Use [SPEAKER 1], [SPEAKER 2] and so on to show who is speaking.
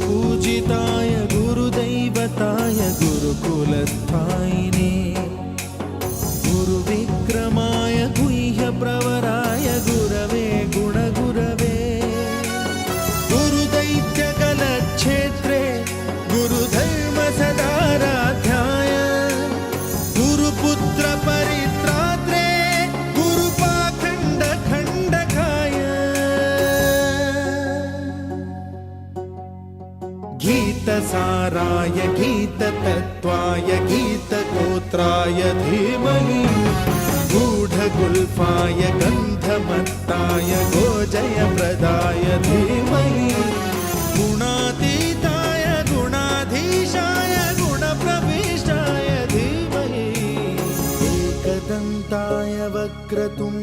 [SPEAKER 1] गुरुपूजिताय गुरुदैवताय गुरुकुलस्थायिने गुरुविक्रमाय गुह्यप्रवराय गुरवे गुणगुरवे गुरुदैत्यकलक्षेत्रे गुरुधर्मसदाराध्याय गुरुपुत्रपरित्रात्रे गुरुपाखण्डखण्डकाय गीतसाराय गीततत्त्वाय गीतगोत्राय धीमहि गूढगुल्फाय गन्धमत्ताय गोजयप्रदाय धीमहि गुणातीताय गुणाधीशाय गुणप्रविष्टाय धीमहि एकदन्ताय वक्रतुण्ड